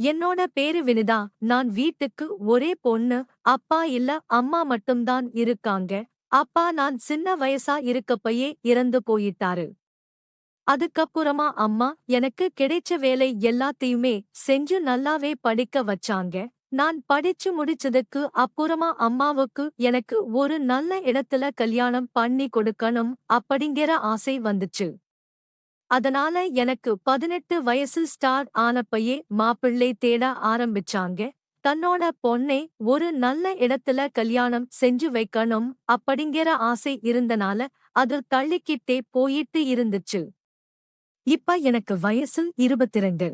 என்னோட பேரு வினிதா. நான் வீட்டுக்கு ஒரே பொண்ணு. அப்பா இல்ல, அம்மா மட்டும்தான் இருக்காங்க. அப்பா நான் சின்ன வயசா இருக்கப்பயே இறந்து போயிட்டாரு. அதுக்கப்புறமா அம்மா எனக்கு கிடைச்ச வேலை எல்லாத்தையுமே செஞ்சு நல்லாவே படிக்க வச்சாங்க. நான் படிச்சு முடிச்சதுக்கு அப்புறமா அம்மாவுக்கு எனக்கு ஒரு நல்ல இடத்துல கல்யாணம் பண்ணி கொடுக்கணும் அப்படிங்கிற ஆசை வந்துச்சு. அதனால எனக்கு 18 வயசு ஸ்டார்ட் ஆனப்பயே மாப்பிள்ளை தேட ஆரம்பிச்சாங்க. தன்னோட பொண்ணை ஒரு நல்ல இடத்துல கல்யாணம் செஞ்சு வைக்கணும் அப்படிங்கிற ஆசை இருந்தனால அது தள்ளிக்கிட்டே போயிட்டு இருந்துச்சு. இப்ப எனக்கு வயசு 22.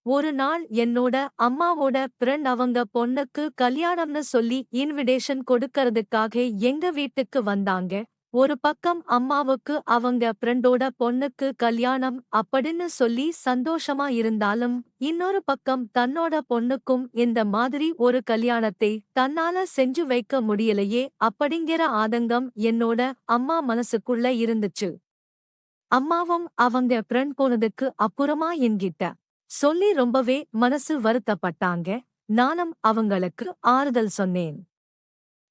ஒரு நாள் என்னோட அம்மாவோட ஃப்ரெண்ட் அவங்க பொண்ணுக்கு கல்யாணம்னு சொல்லி இன்விடேஷன் கொடுக்கறதுக்காக எங்க வீட்டுக்கு வந்தாங்க. ஒரு பக்கம் அம்மாவுக்கு அவங்க ஃப்ரெண்டோட பொண்ணுக்கு கல்யாணம் அப்படின்னு சொல்லி சந்தோஷமா இருந்தாலும், இன்னொரு பக்கம் தன்னோட பொண்ணுக்கும் இந்த மாதிரி ஒரு கல்யாணத்தை தன்னால செஞ்சு வைக்க முடியலையே அப்படிங்கிற ஆதங்கம் என்னோட அம்மா மனசுக்குள்ள இருந்துச்சு. அம்மாவும் அவங்க ஃப்ரெண்ட் போனதுக்கு அப்புறமா என்கிட்ட சொல்லி ரொம்பவே மனசு வருத்தப்பட்டாங்க. நானும் அவங்களுக்கு ஆறுதல் சொன்னேன்.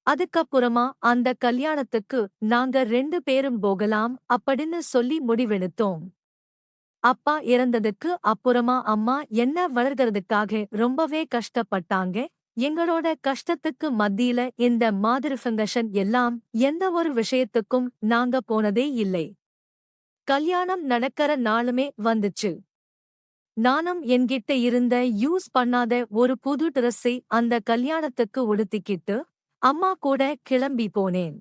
அதுக்கப்புறமா அந்த கல்யாணத்துக்கு நாங்க 2 பேரும் போகலாம் அப்படின்னு சொல்லி முடிவெடுத்தோம். அப்பா இறந்ததுக்கு அப்புறமா அம்மா என்ன வளர்க்கறதுக்காக ரொம்பவே கஷ்டப்பட்டாங்க. எங்களோட கஷ்டத்துக்கு மத்தியில இந்த மாதிரி ஃபங்ஷன் எல்லாம் எந்த ஒரு விஷயத்துக்கும் நாங்க போனதே இல்லை. கல்யாணம் நடக்கற நாளுமே வந்துச்சு. நானும் என்கிட்ட இருந்த யூஸ் பண்ணாத ஒரு புது டிரெஸ்ஸை அந்த கல்யாணத்துக்கு உடுத்திக்கிட்டு அம்மா கூட கிளம்பி போனேன்.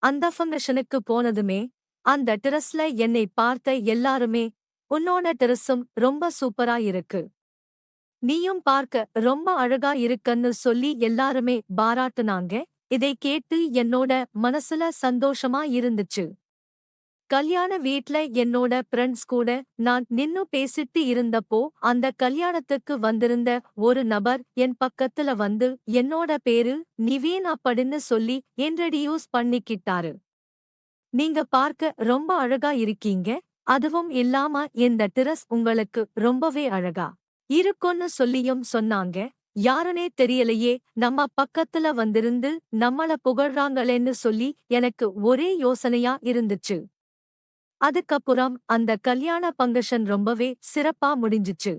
அந்த ஃபங்ஷனுக்கு போனதுமே அந்த டிரெஸ்ல என்னை பார்த்த எல்லாருமே, உன்னோட டிரெஸ்ஸும் ரொம்ப சூப்பரா இருக்கு, நீயும் பார்க்க ரொம்ப அழகா இருக்கன்னு சொல்லி எல்லாருமே பாராட்டுனாங்க. இதை கேட்டு என்னோட மனசுல சந்தோஷமா இருந்துச்சு. கல்யாண வீட்ல என்னோட ஃப்ரெண்ட்ஸ் கூட நான் நின்னு பேசிட்டு இருந்தப்போ அந்த கல்யாணத்துக்கு வந்திருந்த ஒரு நபர் என் பக்கத்துல வந்து என்னோட பேரு நிவீன் அப்படின்னு சொல்லி இன்ட்ரடியூஸ் பண்ணிக்கிட்டாரு. நீங்க பார்க்க ரொம்ப அழகா இருக்கீங்க, அதுவும் இல்லாம இந்த டிரெஸ் உங்களுக்கு ரொம்பவே அழகா இருக்குன்னு சொல்லியும் சொன்னாங்க. யாருனே தெரியலையே, நம்ம பக்கத்துல வந்திருந்து நம்மள புகழ்றாங்களேன்னு சொல்லி எனக்கு ஒரே யோசனையா இருந்துச்சு. அதுக்கப்புறம் அந்த கல்யாண ஃபங்ஷன் ரொம்பவே சிறப்பா முடிஞ்சுச்சு.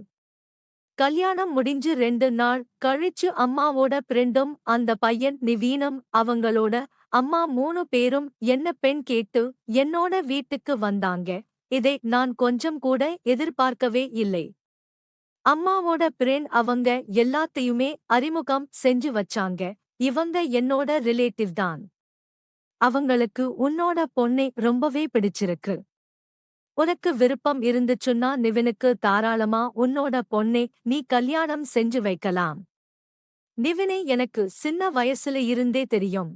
கல்யாணம் முடிஞ்சு 2 நாள் கழிச்சு அம்மாவோட ஃப்ரெண்டும் அந்த பையன் நிவீனும் அவங்களோட அம்மா 3 பேரும் என்ன பெண் கேட்டு என்னோட வீட்டுக்கு வந்தாங்க. இதை நான் கொஞ்சம் கூட எதிர்பார்க்கவே இல்லை. அம்மாவோட ஃப்ரெண்ட் அவங்க எல்லாத்தையுமே அறிமுகம் செஞ்சு வச்சாங்க. இவங்க என்னோட ரிலேட்டிவ் தான். அவங்களுக்கு உன்னோட பொண்ணை ரொம்பவே பிடிச்சிருக்கு. உனக்கு விருப்பம் இருந்துச்சுன்னா நிவினுக்கு தாராளமா உன்னோட பொண்ணை நீ கல்யாணம் செஞ்சு வைக்கலாம். நிவினை எனக்கு சின்ன வயசுல இருந்தே தெரியும்.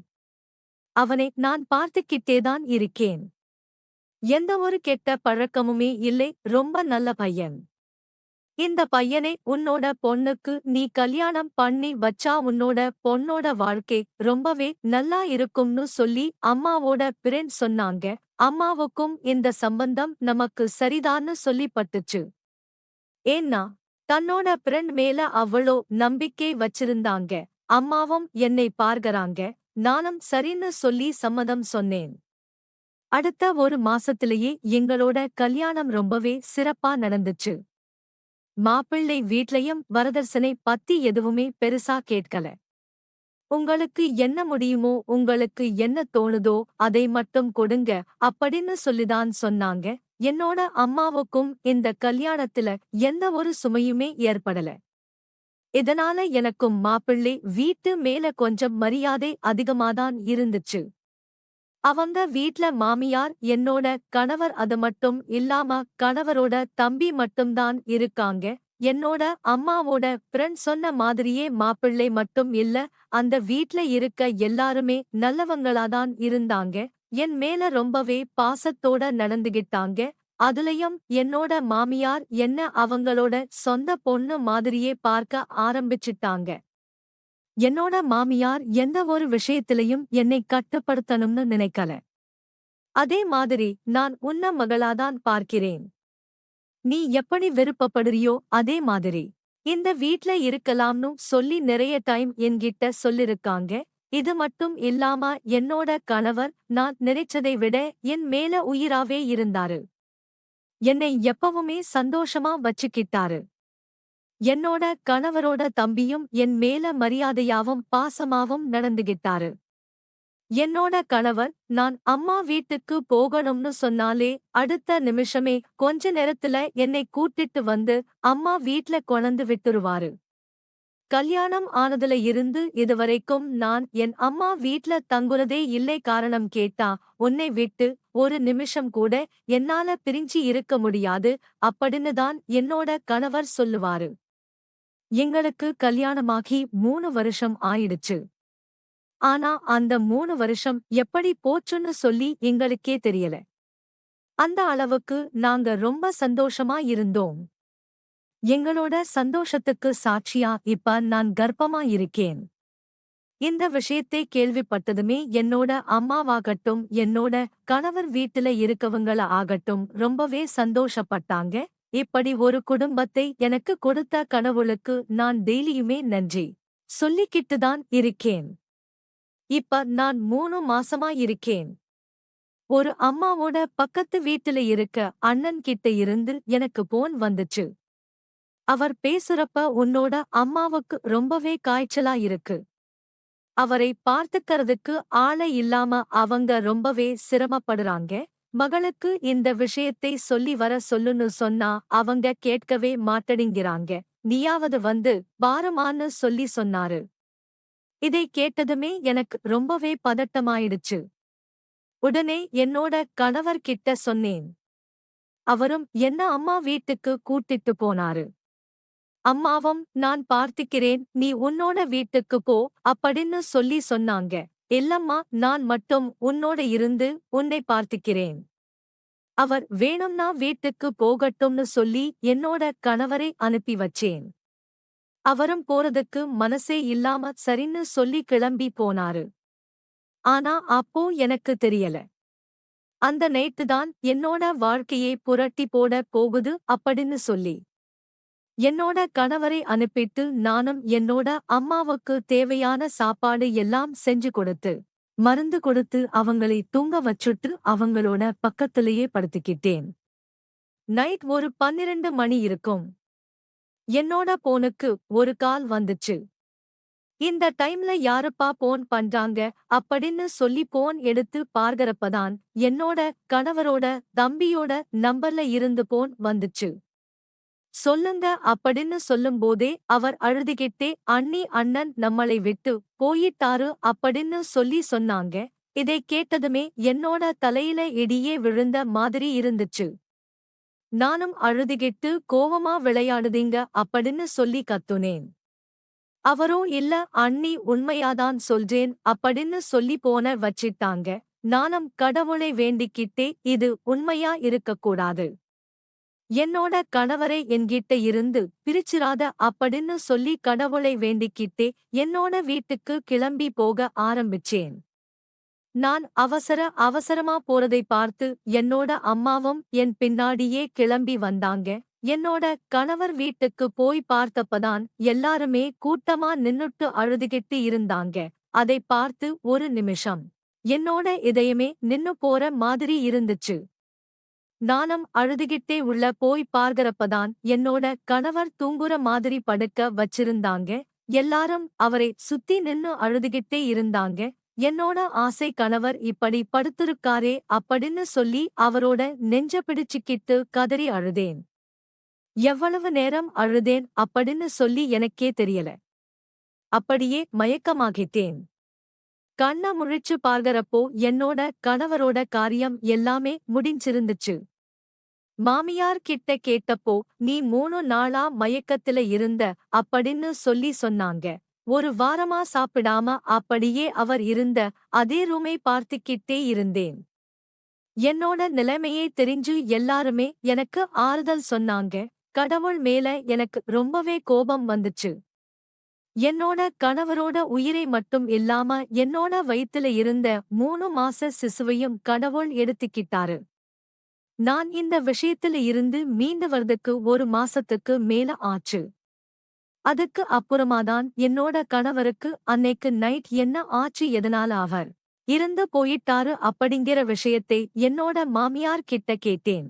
அவனை நான் பார்த்துக்கிட்டேதான் இருக்கேன். எந்த ஒரு கெட்ட பழக்கமுமே இல்லை, ரொம்ப நல்ல பையன். இந்த பையனை உன்னோட பொண்ணுக்கு நீ கல்யாணம் பண்ணி வச்சா உன்னோட பொண்ணோட வாழ்க்கை ரொம்பவே நல்லா இருக்கும்னு சொல்லி அம்மாவோட ஃப்ரெண்ட் சொன்னாங்க. அம்மாவுக்கும் இந்த சம்பந்தம் நமக்கு சரிதான்னு சொல்லி பட்டுச்சு. ஏன்னா தன்னோட ஃப்ரெண்ட் மேல அவ்வளோ நம்பிக்கை வச்சிருந்தாங்க. அம்மாவும் என்னை பார்க்கறாங்க. நானும் சரின்னு சொல்லி சம்மதம் சொன்னேன். அடுத்த ஒரு மாசத்திலேயே எங்களோட கல்யாணம் ரொம்பவே சிறப்பா நடந்துச்சு. மாப்பிள்ளை வீட்லயும் வரதட்சணை பத்தி எதுவுமே பெருசா கேட்கல. உங்களுக்கு என்ன முடியுமோ, உங்களுக்கு என்ன தோணுதோ அதை மட்டும் கொடுங்க அப்படின்னு சொல்லிதான் சொன்னாங்க. என்னோட அம்மாவுக்கும் இந்த கல்யாணத்துல எந்த ஒரு சுமையுமே ஏற்படல. இதனால எனக்கும் மாப்பிள்ளை வீட்டு மேல கொஞ்சம் மரியாதை அதிகமாதான் இருந்துச்சு. அவங்க வீட்ல மாமியார் என்னோட கணவர், அது மட்டும் இல்லாம கணவரோட தம்பி மட்டும்தான் இருக்காங்க. என்னோட அம்மாவோட ஃப்ரெண்ட் சொன்ன மாதிரியே மாப்பிள்ளை மட்டும் இல்ல, அந்த வீட்ல இருக்க எல்லாருமே நல்லவங்களாதான் இருந்தாங்க. என் மேல ரொம்பவே பாசத்தோட நடந்துகிட்டாங்க. அதுலயும் என்னோட மாமியார் என்ன அவங்களோட சொந்த பொண்ணு மாதிரியே பார்க்க ஆரம்பிச்சிட்டாங்க. என்னோட மாமியார் எந்த ஒரு விஷயத்திலையும் என்னை கட்டுப்படுத்தணும்னு நினைக்கல. அதே மாதிரி நான் உன்ன மகளாதான் பார்க்கிறேன். நீ எப்படி விருப்பப்படுறியோ அதே மாதிரி இந்த வீட்ல இருக்கலாம்னு சொல்லி நிறைய டைம் என்கிட்ட சொல்லிருக்காங்க. இது மட்டும் இல்லாம என்னோட கணவர் நான் நினைச்சதை விட என் மேல உயிராவே இருந்தாரு. என்னை எப்பவுமே சந்தோஷமா வச்சுக்கிட்டாரு. என்னோட கணவரோட தம்பியும் என் மேல மரியாதையாவும் பாசமாவும் நடந்துகிட்டாரு. என்னோட கணவர் நான் அம்மா வீட்டுக்கு போகணும்னு சொன்னாலே அடுத்த நிமிஷமே கொஞ்ச நேரத்துல என்னை கூட்டிட்டு வந்து அம்மா வீட்ல கொணந்து விட்டுருவாரு. கல்யாணம் ஆனதுல இருந்து இதுவரைக்கும் நான் என் அம்மா வீட்ல தங்குறதே இல்லை. காரணம் கேட்டா உன்னை விட்டு ஒரு நிமிஷம் கூட என்னால பிரிஞ்சு இருக்க முடியாது அப்படின்னு தான் என்னோட கணவர் சொல்லுவாரு. எங்களுக்கு கல்யாணமாகி 3 வருஷம் ஆயிடுச்சு. ஆனா அந்த 3 வருஷம் எப்படி போச்சுன்னு சொல்லி எங்களுக்கே தெரியல. அந்த அளவுக்கு நாங்க ரொம்ப சந்தோஷமா இருந்தோம். எங்களோட சந்தோஷத்துக்கு சாட்சியா இப்ப நான் கர்ப்பமா இருக்கேன். இந்த விஷயத்தை கேள்விப்பட்டதுமே என்னோட அம்மாவாகட்டும் என்னோட கணவர் வீட்டுல இருக்கவங்கள ஆகட்டும் ரொம்பவே சந்தோஷப்பட்டாங்க. இப்படி ஒரு குடும்பத்தை எனக்கு கொடுத்த கடவுளுக்கு நான் டெய்லியுமே நன்றி சொல்லிக்கிட்டுதான் இருக்கேன். இப்ப நான் 3 மாசமா இருக்கேன். ஒரு அம்மாவோட பக்கத்து வீட்டுல இருக்க அண்ணன் கிட்ட இருந்து எனக்கு போன் வந்துச்சு. அவர் பேசுறப்ப உன்னோட அம்மாவுக்கு ரொம்பவே காய்ச்சலா இருக்கு. அவரை பார்த்துக்கறதுக்கு ஆளே இல்லாம அவங்க ரொம்பவே சிரமப்படுறாங்க. மகளுக்கு இந்த விஷயத்தை சொல்லி வர சொல்லுன்னு சொன்னா அவங்க கேட்கவே மாட்டேங்கிறாங்க. நீயாவது வந்து பாருமான்னு சொல்லி சொன்னாரு. இதை கேட்டதுமே எனக்கு ரொம்பவே பதட்டமாயிடுச்சு. உடனே என்னோட கணவர்கிட்ட சொன்னேன். அவரும் என்ன அம்மா வீட்டுக்கு கூட்டிட்டு போனாரு. அம்மாவும் நான் பார்த்துக்கிறேன் நீ உன்னோட வீட்டுக்கு போ அப்படின்னு சொல்லி சொன்னாங்க. இல்லம்மா நான் மட்டும் உன்னோட இருந்து உன்னை பார்த்துக்கிறேன். அவர் வேணும்னா வீட்டுக்கு போகட்டும்னு சொல்லி என்னோட கணவரை அனுப்பி வச்சேன். அவரும் போறதுக்கு மனசே இல்லாம சரின்னு சொல்லி கிளம்பி போனாரு. ஆனா அப்போ எனக்கு தெரியல. அந்த நைட்டு தான் என்னோட வாழ்க்கையே புரட்டி போட போகுது அப்படின்னு சொல்லி. என்னோட கணவரை அனுப்பிட்டு நானும் என்னோட அம்மாவுக்கு தேவையான சாப்பாடு எல்லாம் செஞ்சு கொடுத்து மருந்து கொடுத்து அவங்களை தூங்க வச்சுட்டு அவங்களோட பக்கத்திலேயே படுத்துக்கிட்டேன். நைட் ஒரு 12 மணி இருக்கும். என்னோட போனுக்கு ஒரு கால் வந்துச்சு. இந்த டைம்ல யாருப்பா போன் பண்றாங்க அப்படின்னு சொல்லி போன் எடுத்து பார்க்கறப்பதான் என்னோட கணவரோட தம்பியோட நம்பர்ல இருந்து போன் வந்துச்சு. சொல்லுங்க அப்படின்னு சொல்லும்போதே அவர் அழுதுகிட்டே அண்ணி அண்ணன் நம்மளை விட்டு போயிட்டாரு அப்படின்னு சொல்லி சொன்னாங்க. இதை கேட்டதுமே என்னோட தலையில இடியே விழுந்த மாதிரி இருந்துச்சு. நானும் அழுதுகிட்டு கோவமா விளையாடுதீங்க அப்படின்னு சொல்லி கத்துனேன். அவரோ இல்ல அண்ணி உண்மையாதான் சொல்றேன் அப்படின்னு சொல்லி போன வச்சிட்டாங்க. நானும் கடவுளை வேண்டிக்கிட்டே இது உண்மையா இருக்கக்கூடாது. என்னோட கணவரை என்கிட்ட இருந்து பிரிச்சிராத அப்படின்னு சொல்லி கடவுளை வேண்டிக்கிட்டே என்னோட வீட்டுக்கு கிளம்பி போக ஆரம்பிச்சேன். நான் அவசரமா போறதை பார்த்து என்னோட அம்மாவும் என் பின்னாடியே கிளம்பி வந்தாங்க. என்னோட கணவர் வீட்டுக்கு போய் பார்த்தப்பதான் எல்லாருமே கூட்டமா நின்னுட்டு அழுதுகிட்டு இருந்தாங்க. அதை பார்த்து ஒரு நிமிஷம் என்னோட இதயமே நின்னு போற மாதிரி இருந்துச்சு. நானும் அழுதுகிட்டே உள்ள போய் பார்க்கறப்பதான் என்னோட கணவர் தூங்குற மாதிரி படுக்க வச்சிருந்தாங்க. எல்லாரும் அவரை சுத்தி நின்னு அழுதுகிட்டே இருந்தாங்க. என்னோட ஆசை கணவர் இப்படி படுத்திருக்காரே அப்படின்னு சொல்லி அவரோட நெஞ்ச பிடிச்சுக்கிட்டு கதறி அழுதேன். எவ்வளவு நேரம் அழுதேன் அப்படின்னு சொல்லி எனக்கே தெரியல. அப்படியே மயக்கமாகிட்டேன். கண்ண முழிச்சு பார்க்கறப்போ என்னோட கணவரோட காரியம் எல்லாமே முடிஞ்சிருந்துச்சு. மாமியார் கிட்ட கேட்டப்போ நீ 3 நாளா மயக்கத்துல இருந்த அப்படின்னு சொல்லி சொன்னாங்க. ஒரு வாரமா சாப்பிடாம அப்படியே அவர் இருந்த அதே ரூமை பார்த்துக்கிட்டே இருந்தேன். என்னோட நிலைமையை தெரிஞ்சு எல்லாருமே எனக்கு ஆறுதல் சொன்னாங்க. கடவுள் மேல எனக்கு ரொம்பவே கோபம் வந்துச்சு. என்னோட கணவரோட உயிரை மட்டும் இல்லாம என்னோட வயித்துல இருந்த 3 மாச சிசுவையும் கடவுள் எடுத்துக்கிட்டாரு. நான் இந்த விஷயத்துல இருந்து மீண்டு வரதுக்கு 1 மாசத்துக்கு மேல ஆச்சு. அதுக்கு அப்புறமாதான் என்னோட கணவருக்கு அன்னைக்கு நைட் என்ன ஆச்சு எதனால அவர் இறந்து போயிட்டாரு அப்படிங்கிற விஷயத்தை என்னோட மாமியார் கிட்ட கேட்டேன்.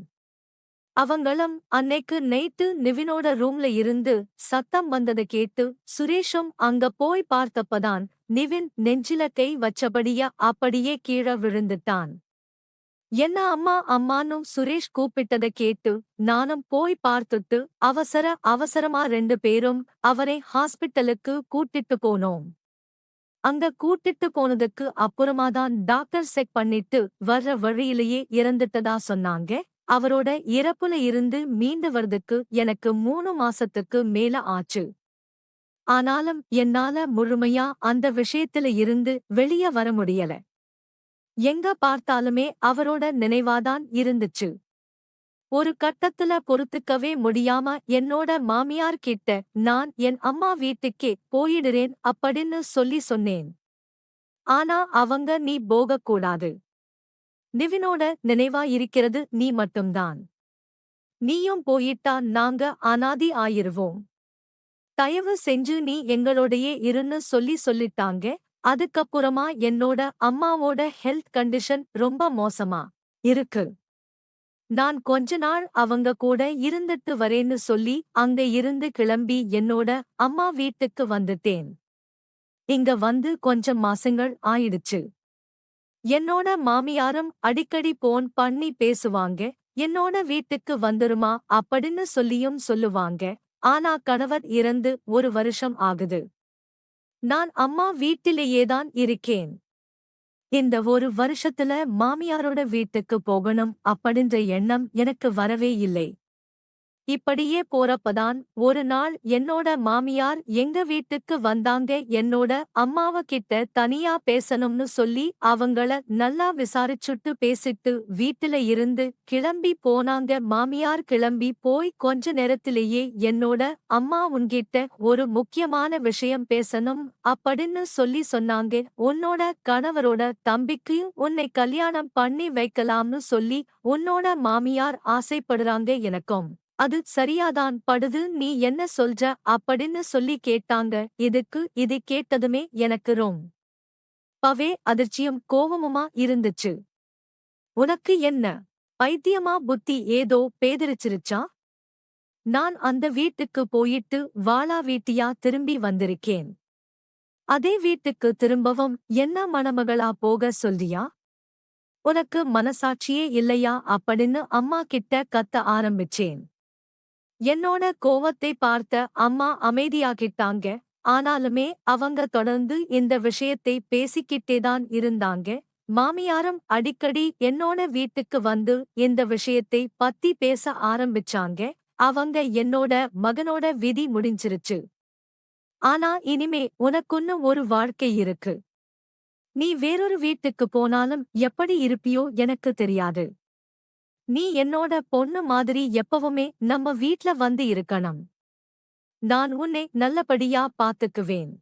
அவங்களும் அன்னைக்கு நைட்டு நிவினோட ரூம்ல இருந்து சத்தம் வந்தத கேட்டு சுரேஷும் அங்க போய் பார்த்தப்பதான் நிவின் நெஞ்சில கை வச்சபடியா அப்படியே கீழ விழுந்துட்டான். என்ன அம்மா அம்மான்னு சுரேஷ் கூப்பிட்டத கேட்டு நானும் போய் பார்த்துட்டு அவசரமா 2 பேரும் அவரை ஹாஸ்பிட்டலுக்கு கூட்டிட்டு போனோம். அங்க கூட்டிட்டு போனதுக்கு அப்புறமாதான் டாக்டர் செக் பண்ணிட்டு வர்ற வழியிலேயே இறந்துட்டதா சொன்னாங்க. அவரோட இறப்புல இருந்து மீண்டு வர்றதுக்கு எனக்கு 3 மாசத்துக்கு மேல ஆச்சு. ஆனாலும் என்னால முழுமையா அந்த விஷயத்துல இருந்து வெளிய வர முடியல. எங்க பார்த்தாலுமே அவரோட நினைவாதான் இருந்துச்சு. ஒரு கட்டத்துல பொறுத்துக்கவே முடியாம என்னோட மாமியார் கிட்ட நான் என் அம்மா வீட்டுக்கே போயிடுறேன் அப்படின்னு சொன்னேன். ஆனா அவங்க நீ போகக்கூடாது. நிவினோட நினைவா இருக்கிறது நீ மட்டும்தான். நீயும் போயிட்டா நாங்க அனாதி ஆயிருவோம். தயவு செஞ்சு நீ எங்களோடையே இருன்னு சொல்லிட்டாங்க. அதுக்கப்புறமா என்னோட அம்மாவோட ஹெல்த் கண்டிஷன் ரொம்ப மோசமா இருக்கு. நான் கொஞ்ச நாள் அவங்க கூட இருந்துட்டு வரேன்னு சொல்லி அங்க இருந்து கிளம்பி என்னோட அம்மா வீட்டுக்கு வந்துட்டேன். இங்க வந்து கொஞ்சம் மாசங்கள் ஆயிடுச்சு. என்னோட மாமியாரும் அடிக்கடி போன் பண்ணி பேசுவாங்க. என்னோட வீட்டுக்கு வந்துருமா அப்படின்னு சொல்லுவாங்க. ஆனா கணவர் இறந்து 1 வருஷம் ஆகுது. நான் அம்மா வீட்டிலேயேதான் இருக்கேன். இந்த 1 வருஷத்துல மாமியாரோட வீட்டுக்கு போகணும் அப்படின்ற எண்ணம் எனக்கு வரவே இல்லை. இப்படியே போறப்பதான் ஒரு நாள் என்னோட மாமியார் எங்க வீட்டுக்கு வந்தாங்க. என்னோட அம்மாவ கிட்ட தனியா பேசணும்னு சொல்லி அவங்கள நல்லா விசாரிச்சுட்டு பேசிட்டு வீட்டுல இருந்து கிளம்பி போனாங்க. மாமியார் கிளம்பி போய் கொஞ்ச நேரத்திலேயே என்னோட அம்மா உன்கிட்ட ஒரு முக்கியமான விஷயம் பேசணும் அப்படின்னு சொன்னாங்க. உன்னோட கணவரோட தம்பிக்கு உன்னை கல்யாணம் பண்ணி வைக்கலாம்னு சொல்லி உன்னோட மாமியார் ஆசைப்படுறாங்க. எனக்கும் அது சரியாதான் படுது. நீ என்ன சொல்ற அப்படின்னு கேட்டாங்க. இது கேட்டதுமே எனக்கு ரொம்பவே அதிர்ச்சியும் கோவமுமா இருந்துச்சு. உனக்கு என்ன பைத்தியமா, புத்தி ஏதோ பேதரிச்சிருச்சா? நான் அந்த வீட்டுக்கு போயிட்டு வாளா வீட்டியா திரும்பி வந்திருக்கேன். அதே வீட்டுக்கு திரும்பவும் என்ன மணமகளா போக சொல்றியா? உனக்கு மனசாட்சியே இல்லையா அப்படின்னு அம்மா கிட்ட கத்த ஆரம்பிச்சேன். என்னோட கோவத்தை பார்த்த அம்மா அமைதியாகிட்டாங்க. ஆனாலுமே அவங்க தொடர்ந்து இந்த விஷயத்தை பேசிக்கிட்டேதான் இருந்தாங்க. மாமியாரும் அடிக்கடி என்னோட வீட்டுக்கு வந்து இந்த விஷயத்தை பத்தி பேச ஆரம்பிச்சாங்க. அவங்க என்னோட மகனோட விதி முடிஞ்சிருச்சு. ஆனா இனிமே உனக்குன்னு ஒரு வாழ்க்கை இருக்கு. நீ வேறொரு வீட்டுக்கு போனாலும் எப்படி இருப்பியோ எனக்கு தெரியாது. நீ என்னோட பொண்ணு மாதிரி எப்பவுமே நம்ம வீட்ல வந்து இருக்கணும். நான் உன்னை நல்லபடியா பாத்துக்குவேன்.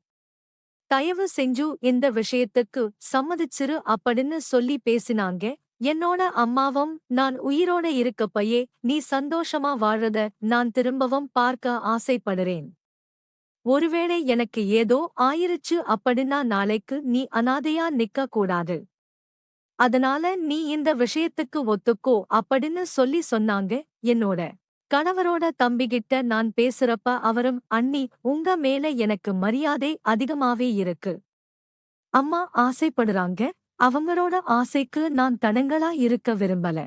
தயவு செஞ்சு இந்த விஷயத்துக்கு சம்மதிச்சிரு அப்படின்னு பேசினாங்க. என்னோட அம்மாவும் நான் உயிரோட இருக்கப்பயே நீ சந்தோஷமா வாழறத நான் திரும்பவும் பார்க்க ஆசைப்படுறேன். ஒருவேளை எனக்கு ஏதோ ஆயிருச்சு அப்படின்னா நாளைக்கு நீ அனாதையா நிக்க கூடாது. அதனால நீ இந்த விஷயத்துக்கு ஒத்துக்கோ அப்படின்னு சொன்னாங்க. என்னோட கணவரோட தம்பிகிட்ட நான் பேசுறப்ப அவரும் அண்ணி உங்க மேல எனக்கு மரியாதை அதிகமாவே இருக்கு. அம்மா ஆசைப்படுறாங்க. அவங்களோட ஆசைக்கு நான் தடங்களா இருக்க விரும்பல.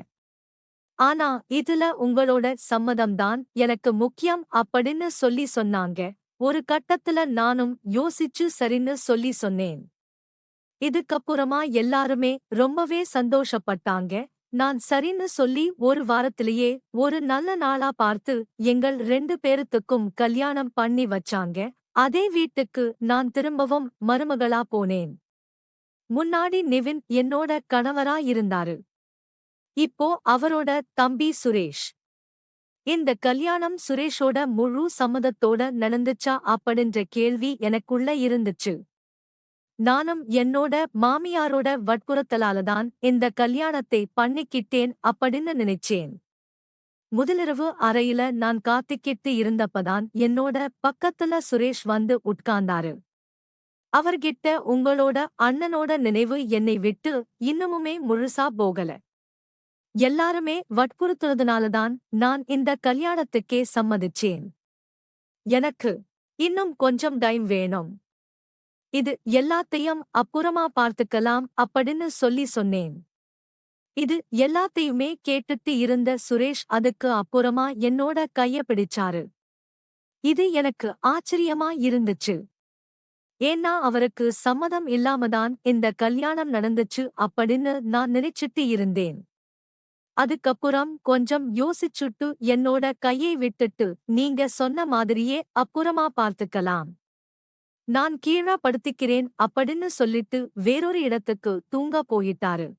ஆனா இதுல உங்களோட சம்மதம்தான் எனக்கு முக்கியம் அப்படின்னு சொன்னாங்க. ஒரு கட்டத்துல நானும் யோசிச்சு சரின்னு சொன்னேன். இதுக்கப்புறமா எல்லாருமே ரொம்பவே சந்தோஷப்பட்டாங்க. நான் சரின்னு சொல்லி 1 வாரத்திலேயே ஒரு நல்ல நாளா பார்த்து எங்கள் 2 பேருத்துக்கும் கல்யாணம் பண்ணி வச்சாங்க. அதே வீட்டுக்கு நான் திரும்பவும் மருமகளா போனேன். முன்னாடி நிவின் என்னோட கணவரா இருந்தாரு. இப்போ அவரோட தம்பி சுரேஷ். இந்த கல்யாணம் சுரேஷோட முழு சம்மதத்தோட நடந்துச்சா அப்படின்ற கேள்வி எனக்குள்ள இருந்துச்சு. நானும் என்னோட மாமியாரோட வற்புறுத்தலாலதான் இந்த கல்யாணத்தை பண்ணிக்கிட்டேன் அப்படின்னு நினைச்சேன். முதலிரவு அறையில நான் காத்துக்கிட்டு இருந்தப்பதான் என்னோட பக்கத்துல சுரேஷ் வந்து உட்கார்ந்தாரு. அவர்கிட்ட உங்களோட அண்ணனோட நினைவு என்னை விட்டு இன்னமுமே முழுசா போகல. எல்லாருமே வற்புறுத்துறதுனாலதான் நான் இந்த கல்யாணத்துக்கே சம்மதிச்சேன். எனக்கு இன்னும் கொஞ்சம் டைம் வேணும். இது எல்லாத்தையும் அப்புறமா பார்த்துக்கலாம் அப்படின்னு சொன்னேன். இது எல்லாத்தையுமே கேட்டுட்டு இருந்த சுரேஷ் அதுக்கு அப்புறமா என்னோட கைய பிடிச்சாரு. இது எனக்கு ஆச்சரியமா இருந்துச்சு. ஏன்னா அவருக்கு சம்மதம் இல்லாமதான் இந்த கல்யாணம் நடந்துச்சு அப்படின்னு நான் நினைச்சிட்டு இருந்தேன். அதுக்கப்புறம் கொஞ்சம் யோசிச்சுட்டு என்னோட கையை விட்டுட்டு நீங்க சொன்ன மாதிரியே அப்புறமா பார்த்துக்கலாம். நான் கீழா படுத்திக்கிறேன் அப்படின்னு சொல்லிட்டு வேறொரு இடத்துக்கு தூங்க போயிட்டாரு.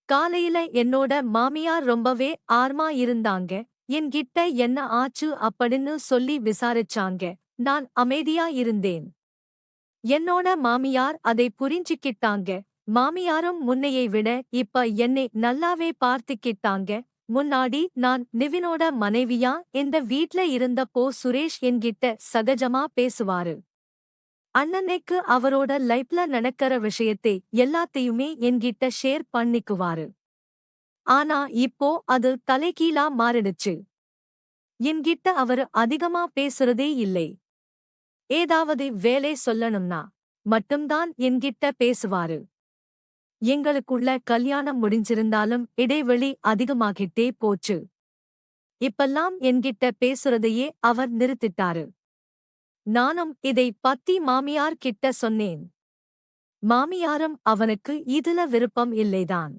காலையில என்னோட மாமியார் ரொம்பவே ஆர்மா இருந்தாங்க. என்கிட்ட என்ன ஆச்சு அப்படின்னு சொல்லி விசாரிச்சாங்க. நான் அமைதியா இருந்தேன். என்னோட மாமியார் அதை புரிஞ்சுக்கிட்டாங்க. மாமியாரும் முன்னையை விட இப்ப என்னை நல்லாவே பார்த்துக்கிட்டாங்க. முன்னாடி நான் நிவினோட மனைவியா இந்த வீட்ல இருந்தப்போ சுரேஷ் என்கிட்ட சகஜமா பேசுவாரு. அண்ணனுக்கு அவரோட லைஃப்ல நடக்கிற விஷயத்தை எல்லாத்தையுமே என்கிட்ட ஷேர் பண்ணிக்குவாரு. ஆனா இப்போ அது தலைகீழா மாறிடுச்சு. என்கிட்ட அவரு அதிகமா பேசுறதே இல்லை. ஏதாவது வேலை சொல்லணும்னா மட்டும்தான் என்கிட்ட பேசுவாரு. எங்களுக்குள்ள கல்யாணம் முடிஞ்சிருந்தாலும் இடைவெளி அதிகமாகிட்டே போச்சு. இப்பெல்லாம் என்கிட்ட பேசுறதையே அவர் நிறுத்திட்டாரு. நானும் இதை பத்தி மாமியார் கிட்ட சொன்னேன். மாமியாரும் அவனுக்கு இதுல விருப்பம் இல்லைதான்.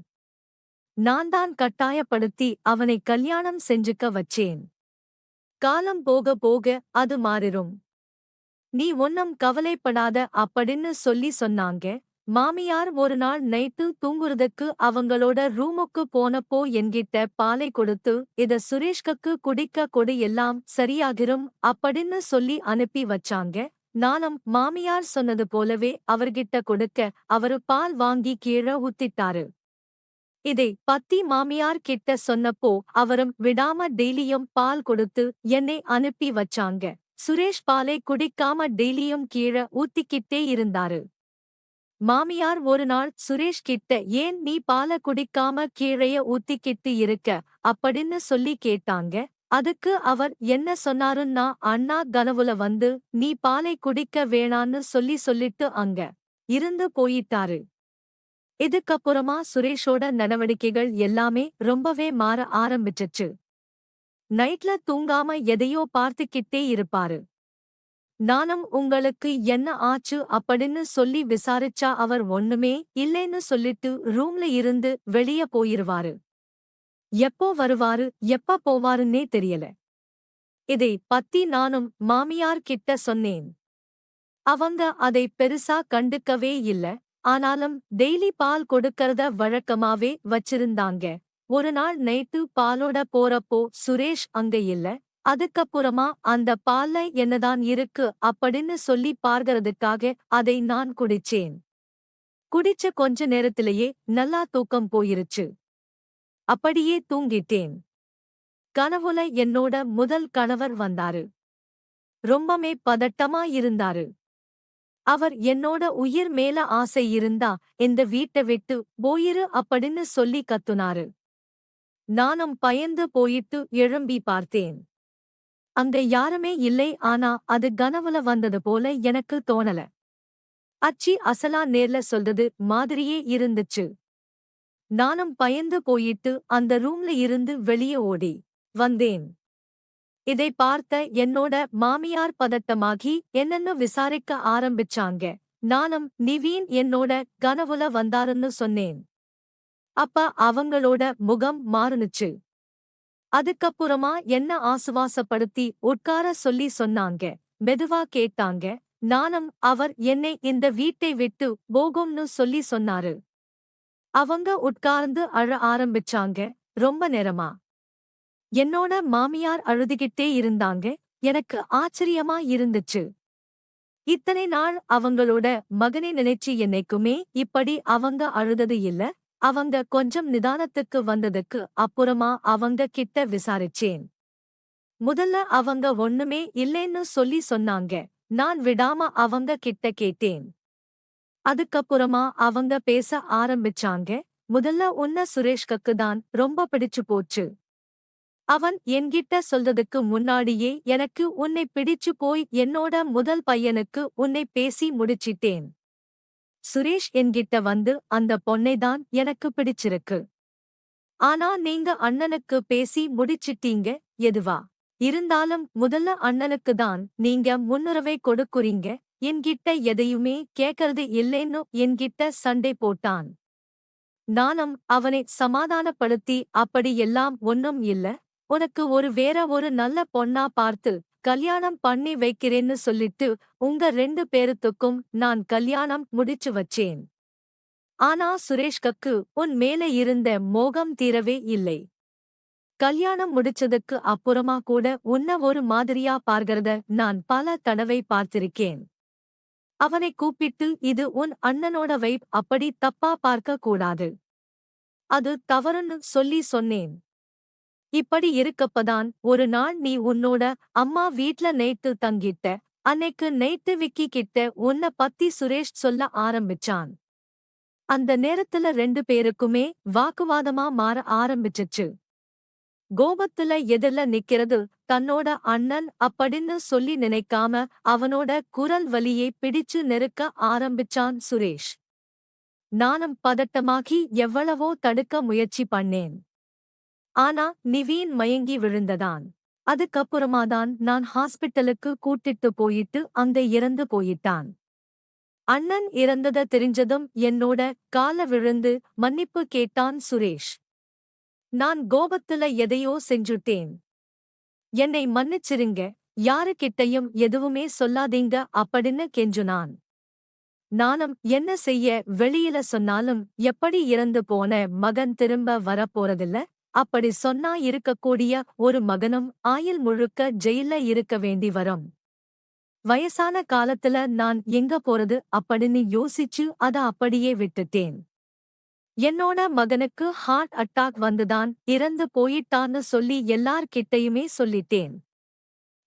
நான் தான் கட்டாயப்படுத்தி அவனை கல்யாணம் செஞ்சுக்க வச்சேன். காலம் போக போக அது மாறிரும். நீ ஒன்னும் கவலைப்படாத அப்படின்னு சொன்னாங்க. மாமியார் ஒரு நாள் நைட்டு தூங்குறதுக்கு அவங்களோட ரூமுக்கு போனப்போ என்கிட்ட பாலை கொடுத்து இத சுரேஷ்க்கு குடிக்க கொடு எல்லாம் சரியாகிரும் அப்படின்னு சொல்லி அனுப்பி வச்சாங்க. நானும் மாமியார் சொன்னது போலவே அவர்கிட்ட கொடுக்க அவரு பால் வாங்கி கீழே ஊத்திட்டாரு. இதை பத்தி மாமியார் கிட்ட சொன்னப்போ அவரும் விடாம டெய்லியும் பால் கொடுத்து என்னை அனுப்பி வச்சாங்க. சுரேஷ் பாலை குடிக்காம டெய்லியும் கீழே ஊத்திக்கிட்டே இருந்தாரு. மாமியார் ஒரு நாள் சுரேஷ் கிட்ட ஏன் நீ பால குடிக்காம கீழைய ஊத்திக்கிட்டு இருக்க அப்படின்னு சொல்லி கேட்டாங்க. அதுக்கு அவர் என்ன சொன்னாருன்னா அண்ணா கனவுல வந்து நீ பாலை குடிக்க வேணான்னு சொல்லிட்டு அங்க இருந்து போயிட்டாரு. இதுக்கப்புறமா சுரேஷோட நடவடிக்கைகள் எல்லாமே ரொம்பவே மாற ஆரம்பிச்சுச்சு. நைட்ல தூங்காம எதையோ பார்த்துக்கிட்டே இருப்பாரு. நானும் உங்களுக்கு என்ன ஆச்சு அப்படின்னு சொல்லி விசாரிச்சா அவர் ஒண்ணுமே இல்லைன்னு சொல்லிட்டு ரூம்ல இருந்து வெளிய போயிருவாரு. எப்போ வருவாரு எப்ப போவாருன்னே தெரியல. இதை பத்தி நானும் மாமியார் கிட்ட சொன்னேன். அவங்க அதை பெருசா கண்டுக்கவே இல்ல. ஆனாலும் டெய்லி பால் கொடுக்கறத வழக்கமாவே வச்சிருந்தாங்க. ஒரு நாள் நைட்டு பாலோட போறப்போ சுரேஷ் அங்க இல்ல. அதுக்கப்புறமா அந்த பால்ல என்னதான் இருக்கு அப்படின்னு சொல்லி பார்க்கறதுக்காக அதை நான் குடிச்சேன். குடிச்ச கொஞ்ச நேரத்திலேயே நல்லா தூக்கம் போயிருச்சு. அப்படியே தூங்கிட்டேன். கனவுல என்னோட முதல் கணவர் வந்தாரு. ரொம்பவே பதட்டமா இருந்தாரு. அவர் என்னோட உயிர் மேல ஆசை இருந்தா இந்த வீட்டை விட்டு போயிரு அப்படின்னு சொல்லி கத்துனாரு. நானும் பயந்து போயிட்டு எழும்பி பார்த்தேன். அங்க யாருமே இல்லை. ஆனா அது கனவுல வந்தது போல எனக்கு தோணல. அச்சி அசலா நேர்ல சொல்றது மாதிரியே இருந்துச்சு. நானும் பயந்து போயிட்டு அந்த ரூம்ல இருந்து வெளியே ஓடி வந்தேன். இதை பார்த்த என்னோட மாமியார் பதட்டமாகி என்னன்னு விசாரிக்க ஆரம்பிச்சாங்க. நானும் நிவீன் என்னோட கனவுல வந்தாருன்னு சொன்னேன். அப்ப அவங்களோட முகம் மாறுனுச்சு. அதுக்கப்புறமா என்ன ஆசுவாசப்படுத்தி உட்கார சொன்னாங்க. மெதுவா கேட்டாங்க. நானும் அவர் என்னை இந்த வீட்டை விட்டு போகும்னு சொன்னாரு. அவங்க உட்கார்ந்து அழ ஆரம்பிச்சாங்க. ரொம்ப நேரமா என்னோட மாமியார் அழுதுகிட்டே இருந்தாங்க. எனக்கு ஆச்சரியமா இருந்துச்சு. இத்தனை நாள் அவங்களோட மகனை நினைச்சு என்னைக்குமே இப்படி அவங்க அழுதது இல்ல. அவங்க கொஞ்சம் நிதானத்துக்கு வந்ததுக்கு அப்புறமா அவங்க கிட்ட விசாரிச்சேன். முதல்ல அவங்க ஒண்ணுமே இல்லைன்னு சொன்னாங்க. நான் விடாம அவங்க கிட்ட கேட்டேன். அதுக்கப்புறமா அவங்க பேச ஆரம்பிச்சாங்க. முதல்ல உன்ன சுரேஷ்கக்கு தான் ரொம்ப பிடிச்சு போச்சு. அவன் என்கிட்ட சொல்றதுக்கு முன்னாடியே எனக்கு உன்னை பிடிச்சு போய் என்னோட முதல் பையனுக்கு உன்னை பேசி முடிச்சிட்டேன். சுரேஷ் என்கிட்ட வந்து அந்த பொண்ணை தான் எனக்கு பிடிச்சிருக்கு. ஆனா நீங்க அண்ணனுக்கு பேசி முடிச்சிட்டீங்க. எதுவா இருந்தாலும் முதல்ல அண்ணனுக்கு தான் நீங்க முன்னுரிமை கொடுக்குறீங்க. என்கிட்ட எதையுமே கேக்கறது இல்லைன்னு என்கிட்ட சண்டை போட்டான். நானும் அவனை சமாதானப்படுத்தி அப்படி எல்லாம் ஒன்னும் இல்ல. உனக்கு வேற ஒரு நல்ல பொண்ணா பார்த்து கல்யாணம் பண்ணி வைக்கிறேன்னு சொல்லிட்டு உங்க 2 பேருத்துக்கும் நான் கல்யாணம் முடிச்சு வச்சேன். ஆனா சுரேஷ்கக்கு உன் மேல இருந்த மோகம் தீரவே இல்லை. கல்யாணம் முடிச்சதுக்கு அப்புறமா கூட உன்ன ஒரு மாதிரியா பார்க்கறத நான் பல தடவை பார்த்திருக்கேன். அவனை கூப்பிட்டு இது உன் அண்ணனோட வைப், அப்படி தப்பா பார்க்க கூடாது. அது தவறுன்னு சொன்னேன். இப்படி இருக்கப்பதான் ஒரு நாள் நீ உன்னோட அம்மா வீட்ல நைட்டு தங்கிட்ட. அன்னைக்கு நைட்டு விக்கி கிட்ட உன்ன பத்தி சுரேஷ் சொல்ல ஆரம்பிச்சான். அந்த நேரத்துல 2 பேருக்குமே வாக்குவாதமா மாற ஆரம்பிச்சுச்சு. கோபத்துல எதிர்ல நிக்கிறது தன்னோட அண்ணன் அப்படின்னு சொல்லி நினைக்காம அவனோட குரல் வலியை பிடிச்சு நெருக்க ஆரம்பிச்சான் சுரேஷ். நானும் பதட்டமாகி எவ்வளவோ தடுக்க முயற்சி பண்ணேன். ஆனா நிவீன் மயங்கி விழுந்ததான். அதுக்கப்புறமாதான் நான் ஹாஸ்பிட்டலுக்கு கூட்டிட்டு போயிட்டு அங்க இறந்து போயிட்டான். அண்ணன் இறந்தத தெரிஞ்சதும் என்னோட கால விழுந்து மன்னிப்பு கேட்டான் சுரேஷ். நான் கோபத்துல எதையோ செஞ்சுட்டேன். என்னை மன்னிச்சிருங்க, யாருக்கிட்டையும் எதுவுமே சொல்லாதீங்க அப்படின்னு கெஞ்சுனான். நானும் என்ன செய்ய, வெளியில சொன்னாலும் எப்படி இறந்து போன மகன் திரும்ப வரப்போறதில்ல. அப்படி சொன்னா இருக்கக்கூடிய ஒரு மகனும் ஆயுள் முழுக்க ஜெயில்ல இருக்க வேண்டி வரும். வயசான காலத்துல நான் எங்க போறது அப்படின்னு யோசிச்சு அத அப்படியே விட்டுட்டேன். என்னோட மகனுக்கு ஹார்ட் அட்டாக் வந்துதான் இறந்து போயிட்டான்னு சொல்லி எல்லார்கிட்டயுமே சொல்லிட்டேன்.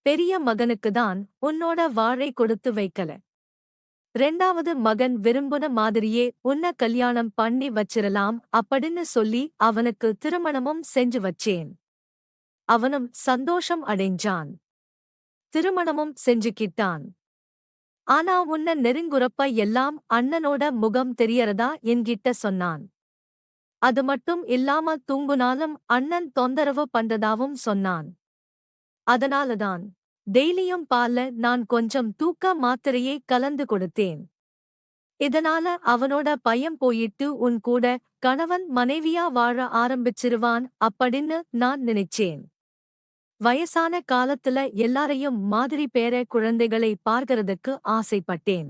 பெரிய மகனுக்கு தான் உன்னோட வாழை கொடுத்து வைக்கல. 2வது மகன் விரும்புன மாதிரியே உன்ன கல்யாணம் பண்ணி வச்சிரலாம் அப்படின்னு சொல்லி அவனுக்கு திருமணமும் செஞ்சு வச்சேன். அவனும் சந்தோஷம் அடைஞ்சான். திருமணமும் செஞ்சுக்கிட்டான். ஆனா உன்ன நெருங்குறப்ப எல்லாம் அண்ணனோட முகம் தெரியறதா என்கிட்ட சொன்னான். அது மட்டும் இல்லாம தூங்குனாலும் அண்ணன் தொந்தரவு பண்றதாவும் சொன்னான். அதனாலதான் டெய்லியும் பால்ல நான் கொஞ்சம் தூக்க மாத்திரையே கலந்து கொடுத்தேன். இதனால அவனோட பயம் போயிட்டு உன் கூட கணவன் மனைவியா வாழ ஆரம்பிச்சிருவான் அப்படின்னு நான் நினைச்சேன். வயசான காலத்துல எல்லாரையும் மாதிரி பேர குழந்தைகளை பார்க்கறதுக்கு ஆசைப்பட்டேன்.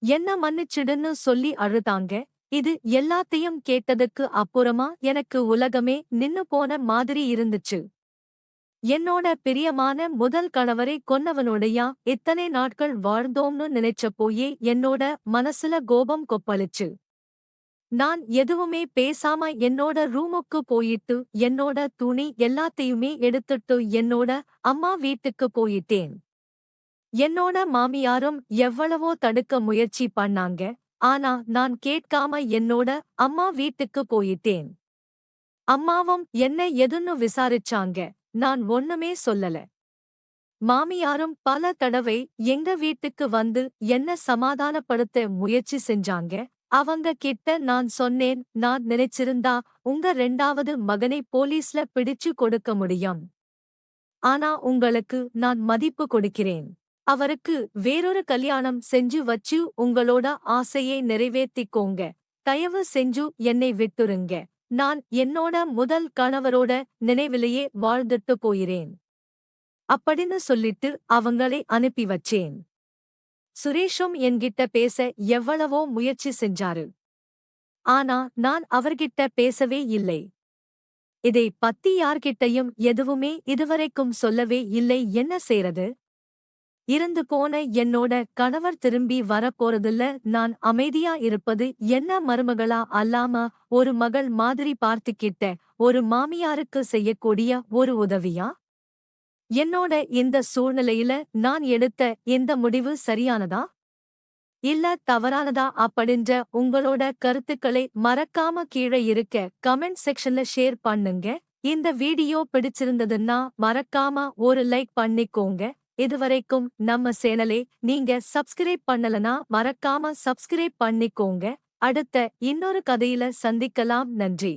என்ன மன்னிச்சிடுன்னு சொல்லி அழுதாங்க. இது எல்லாத்தையும் கேட்டதுக்கு அப்புறமா எனக்கு உலகமே நின்னு போன மாதிரி இருந்துச்சு. என்னோட பிரியமான முதல் கணவரை கொன்னவனோடையா இத்தனை நாட்கள் வாழ்ந்தோம்னு நினைச்சப்போயே என்னோட மனசுல கோபம் கொப்பளிச்சு. நான் எதுவுமே பேசாம என்னோட ரூமுக்கு போயிட்டு என்னோட துணி எல்லாத்தையுமே எடுத்துட்டு என்னோட அம்மா வீட்டுக்கு போயிட்டேன். என்னோட மாமியாரும் எவ்வளவோ தடுக்க முயற்சி பண்ணாங்க. ஆனா நான் கேட்காம என்னோட அம்மா வீட்டுக்கு போயிட்டேன். அம்மாவும் என்ன எதுன்னு விசாரிச்சாங்க. நான் ஒண்ணுமே சொல்லல. மாமியாரும் பல தடவை எங்க வீட்டுக்கு வந்து என்ன சமாதானப்படுத்த முயற்சி செஞ்சாங்க. அவங்க கிட்ட நான் சொன்னேன், நான் நினைச்சிருந்தா உங்க 2வது மகனை போலீஸ்ல பிடிச்சு கொடுக்க முடியும். ஆனா உங்களுக்கு நான் மதிப்பு கொடுக்கிறேன். அவருக்கு வேறொரு கல்யாணம் செஞ்சு வச்சு உங்களோட ஆசையை நிறைவேத்திக்கோங்க. தயவு செஞ்சு என்னை விட்டுருங்க. நான் என்னோட முதல் கணவரோட நினைவிலேயே வாழ்ந்துட்டு போயிறேன் அப்படின்னு சொல்லிட்டு அவங்களை அனுப்பி வச்சேன். சுரேஷும் என்கிட்ட பேச எவ்வளவோ முயற்சி செஞ்சாரு. ஆனா நான் அவர்கிட்ட பேசவே இல்லை. இதை பத்தி யார்கிட்டயும் எதுவுமே இதுவரைக்கும் சொல்லவே இல்லை. என்ன செய்றது? இறந்து போன என்னோட கணவர் திரும்பி வரப்போறதில்ல, நான் அமைதியா இருப்பது என்ன மருமகளா அல்லாம ஒரு மகள் மாதிரி பார்த்துக்கிட்ட ஒரு மாமியாருக்கு செய்யக்கூடிய ஒரு உதவியா? என்னோட இந்த சூழ்நிலையில நான் எடுத்த இந்த முடிவு சரியானதா? இல்ல தவறானதா அப்படின்ற உங்களோட கருத்துக்களை மறக்காம கீழே இருக்க கமெண்ட் செக்ஷன்ல ஷேர் பண்ணுங்க. இந்த வீடியோ பிடிச்சிருந்ததுன்னா மறக்காம ஒரு லைக் பண்ணிக்கோங்க. இதுவரைக்கும் நம்ம சேனலை நீங்க சப்ஸ்கிரைப் பண்ணலனா மறக்காம சப்ஸ்கிரைப் பண்ணிக்கோங்க. அடுத்த இன்னொரு கதையில சந்திக்கலாம். நன்றி.